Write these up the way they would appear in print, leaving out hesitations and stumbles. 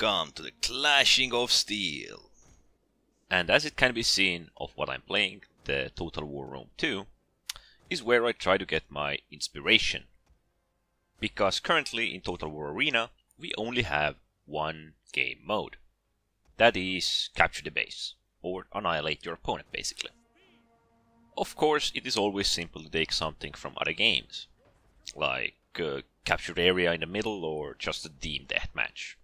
Welcome to the Clashing of Steel. And as it can be seen of what I'm playing, the Total War Rome 2 is where I try to get my inspiration. Because currently in Total War Arena we only have one game mode. That is capture the base, or annihilate your opponent basically. Of course it is always simple to take something from other games, like capture the area in the middle or just a team deathmatch.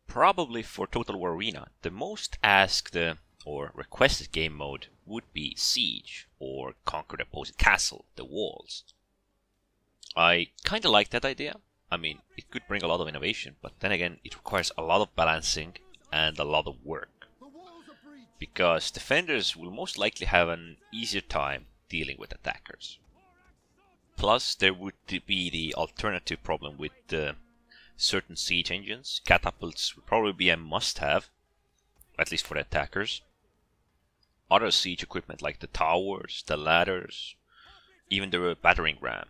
Probably for Total War Arena, the most asked or requested game mode would be Siege, or Conquer the Opposing Castle, the walls. I kinda like that idea. I mean, it could bring a lot of innovation, but then again, it requires a lot of balancing and a lot of work. Because defenders will most likely have an easier time dealing with attackers. Plus, there would be the alternative problem with certain siege engines. Catapults would probably be a must-have, at least for the attackers. Other siege equipment like the towers, the ladders, even the battering ram.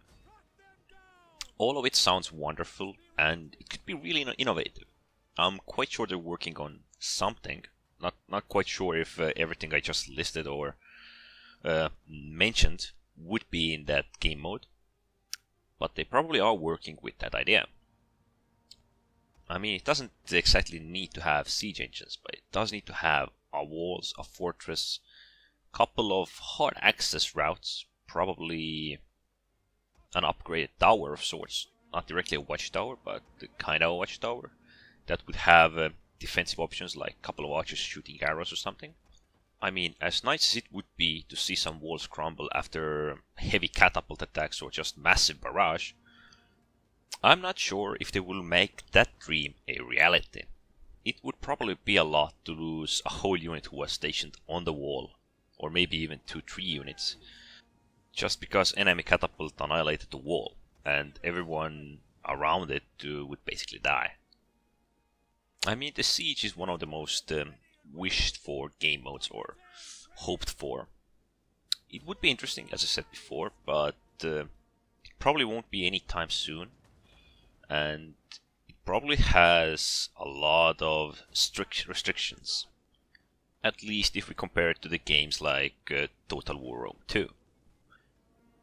All of it sounds wonderful, and it could be really innovative. I'm quite sure they're working on something. Not quite sure if everything I just listed or mentioned would be in that game mode, but they probably are working with that idea. I mean, it doesn't exactly need to have siege engines, but it does need to have a walls, a fortress, couple of hard access routes, probably an upgraded tower of sorts. Not directly a watchtower, but kind of a watchtower that would have defensive options like a couple of archers shooting arrows or something. I mean, as nice as it would be to see some walls crumble after heavy catapult attacks or just massive barrage, I'm not sure if they will make that dream a reality. It would probably be a lot to lose a whole unit who was stationed on the wall, or maybe even 2-3 units, just because enemy catapult annihilated the wall, and everyone around it would basically die. I mean, the Siege is one of the most wished for game modes, or hoped for. It would be interesting, as I said before, but it probably won't be anytime soon. And it probably has a lot of strict restrictions. At least if we compare it to the games like Total War Rome 2.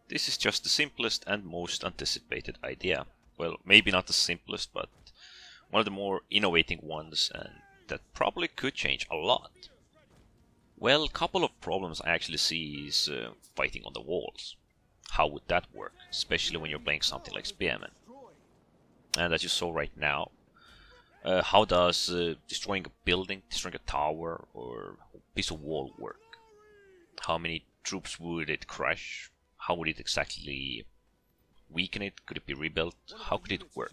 This is just the simplest and most anticipated idea. Well, maybe not the simplest, but one of the more innovating ones, and that probably could change a lot. Well, a couple of problems I actually see is fighting on the walls. How would that work, especially when you're playing something like Spearmen? And as you saw right now, how does destroying a building, destroying a tower, or a piece of wall work? How many troops would it crush? How would it exactly weaken it? Could it be rebuilt? How could it work?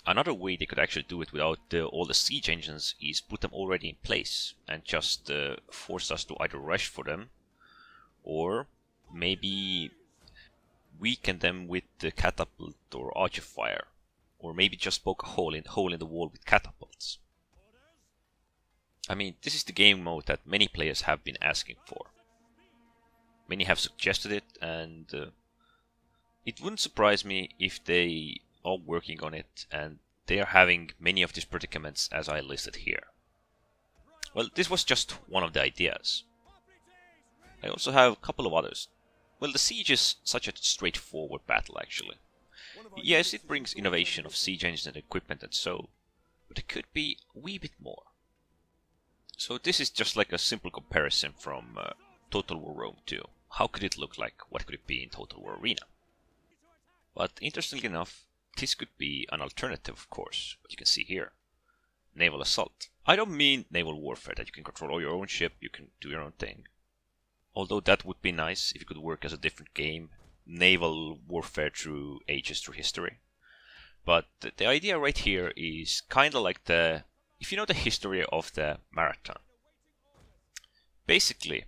Another way they could actually do it without all the siege engines is put them already in place and just force us to either rush for them, or maybe weaken them with the catapult or archer fire. Or maybe just poke a hole in the wall with catapults. I mean, this is the game mode that many players have been asking for. Many have suggested it, and it wouldn't surprise me if they are working on it and they are having many of these predicaments as I listed here. Well, this was just one of the ideas. I also have a couple of others. Well, the Siege is such a straightforward battle actually. Yes, it brings innovation of siege engines and equipment and so, but it could be a wee bit more. So this is just like a simple comparison from Total War Rome 2. How could it look like? What could it be in Total War Arena? But interestingly enough, this could be an alternative, of course, what you can see here. Naval assault. I don't mean naval warfare, that you can control all your own ship, you can do your own thing. Although that would be nice if it could work as a different game. Naval warfare through ages, through history. But the idea right here is kinda like if you know the history of the marathon. Basically,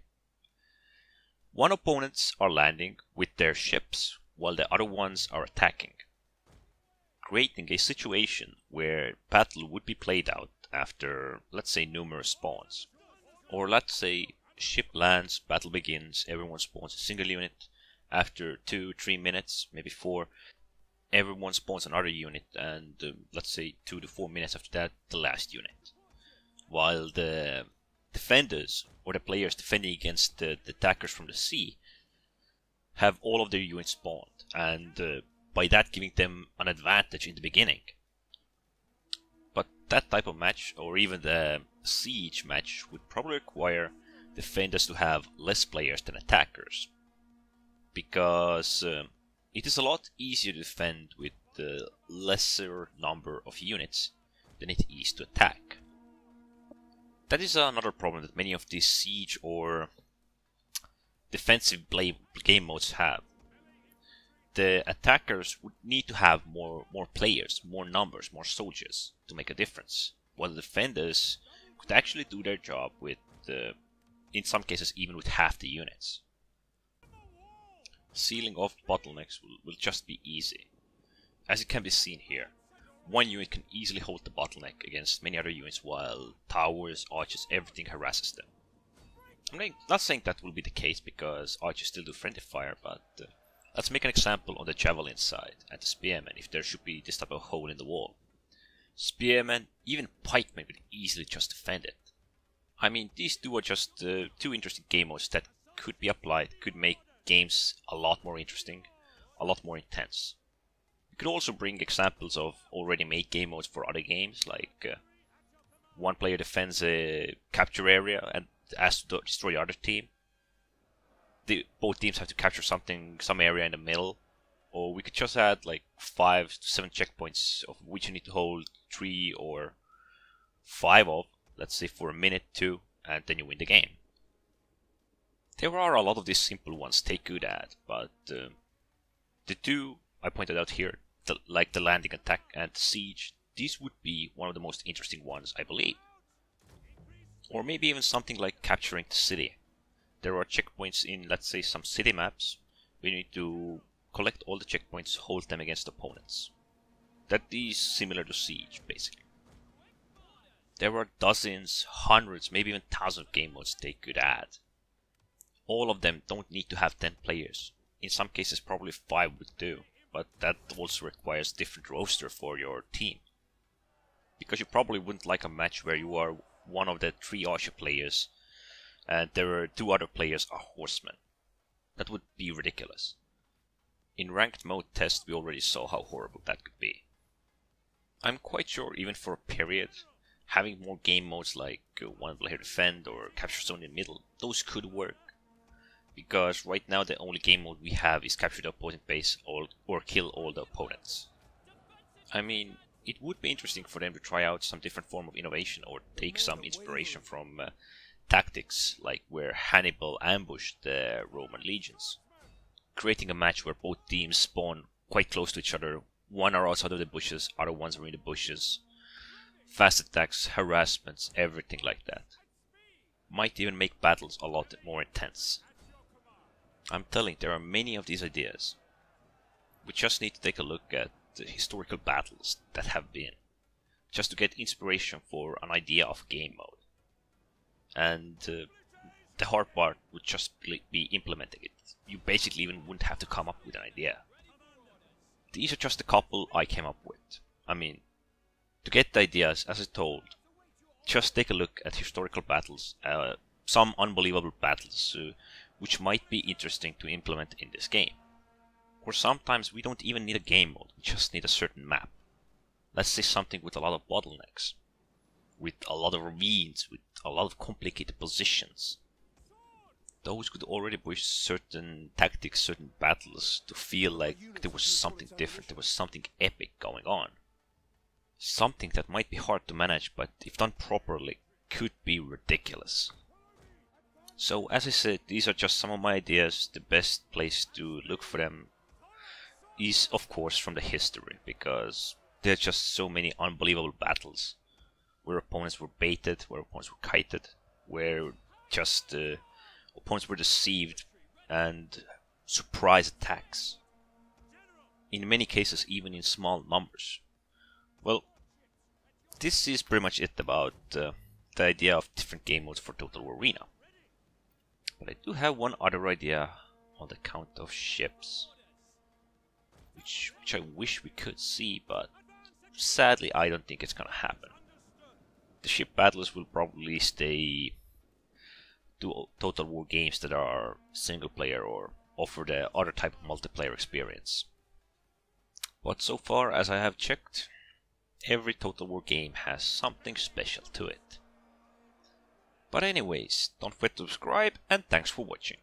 one opponents are landing with their ships while the other ones are attacking, creating a situation where battle would be played out after, let's say, numerous spawns. Or let's say ship lands, battle begins, everyone spawns a single unit. After 2-3 minutes, maybe 4, everyone spawns another unit, and let's say 2 to 4 minutes after that, the last unit. While the defenders, or the players defending against the attackers from the sea, have all of their units spawned, and by that giving them an advantage in the beginning. But that type of match, or even the siege match, would probably require defenders to have less players than attackers, because it is a lot easier to defend with the lesser number of units than it is to attack. That is another problem that many of these siege or defensive game modes have. The attackers would need to have more players, more numbers, more soldiers to make a difference, while the defenders could actually do their job with, in some cases, even with half the units. Sealing off bottlenecks will just be easy. As it can be seen here, one unit can easily hold the bottleneck against many other units, while towers, archers, everything harasses them. I'm not saying that will be the case, because archers still do friendly fire, but let's make an example on the javelin side and the spearmen if there should be this type of hole in the wall. Spearmen, even pikemen would easily just defend it. I mean, these two are just two interesting game modes that could be applied, could make games a lot more interesting, a lot more intense. You could also bring examples of already made game modes for other games, like one player defends a capture area and has to destroy the other team. Both teams have to capture some area in the middle, or we could just add like 5 to 7 checkpoints of which you need to hold 3 or 5 of, let's say for a minute, 2, and then you win the game. There are a lot of these simple ones Take good at, but the two I pointed out here, like the landing attack and siege, these would be one of the most interesting ones, I believe. Or maybe even something like capturing the city. There are checkpoints in, let's say, some city maps. We need to collect all the checkpoints, hold them against opponents. That is similar to siege, basically. There are dozens, hundreds, maybe even thousands of game modes Take could add. All of them don't need to have 10 players. In some cases probably 5 would do, but that also requires different roster for your team. Because you probably wouldn't like a match where you are one of the 3 archer players and there are 2 other players are horsemen. That would be ridiculous. In ranked mode test we already saw how horrible that could be. I'm quite sure even for a period, having more game modes like one player defend or capture zone in the middle, those could work. Because right now the only game mode we have is capture the opponent base or kill all the opponents. I mean, it would be interesting for them to try out some different form of innovation or take some inspiration from tactics like where Hannibal ambushed the Roman legions. Creating a match where both teams spawn quite close to each other, one are outside of the bushes, other ones are in the bushes. Fast attacks, harassments, everything like that. Might even make battles a lot more intense. I'm telling, there are many of these ideas. We just need to take a look at the historical battles that have been, just to get inspiration for an idea of game mode. And the hard part would just be implementing it. You basically even wouldn't have to come up with an idea. These are just a couple I came up with. I mean, to get the ideas, as I told, just take a look at historical battles, some unbelievable battles which might be interesting to implement in this game. Or sometimes we don't even need a game mode, we just need a certain map. Let's say something with a lot of bottlenecks, with a lot of ravines, with a lot of complicated positions. Those could already push certain tactics, certain battles to feel like there was something different, there was something epic going on. Something that might be hard to manage, but if done properly, could be ridiculous. So as I said, these are just some of my ideas. The best place to look for them is of course from the history, because there are just so many unbelievable battles where opponents were baited, where opponents were kited, where just opponents were deceived, and surprise attacks. In many cases even in small numbers. Well, this is pretty much it about the idea of different game modes for Total War Arena. But I do have one other idea on the count of ships. which I wish we could see, but sadly I don't think it's gonna happen. The ship battles will probably stay to Total War games that are single player or offer the other type of multiplayer experience. But so far as I have checked, every Total War game has something special to it. But anyways, don't forget to subscribe and thanks for watching.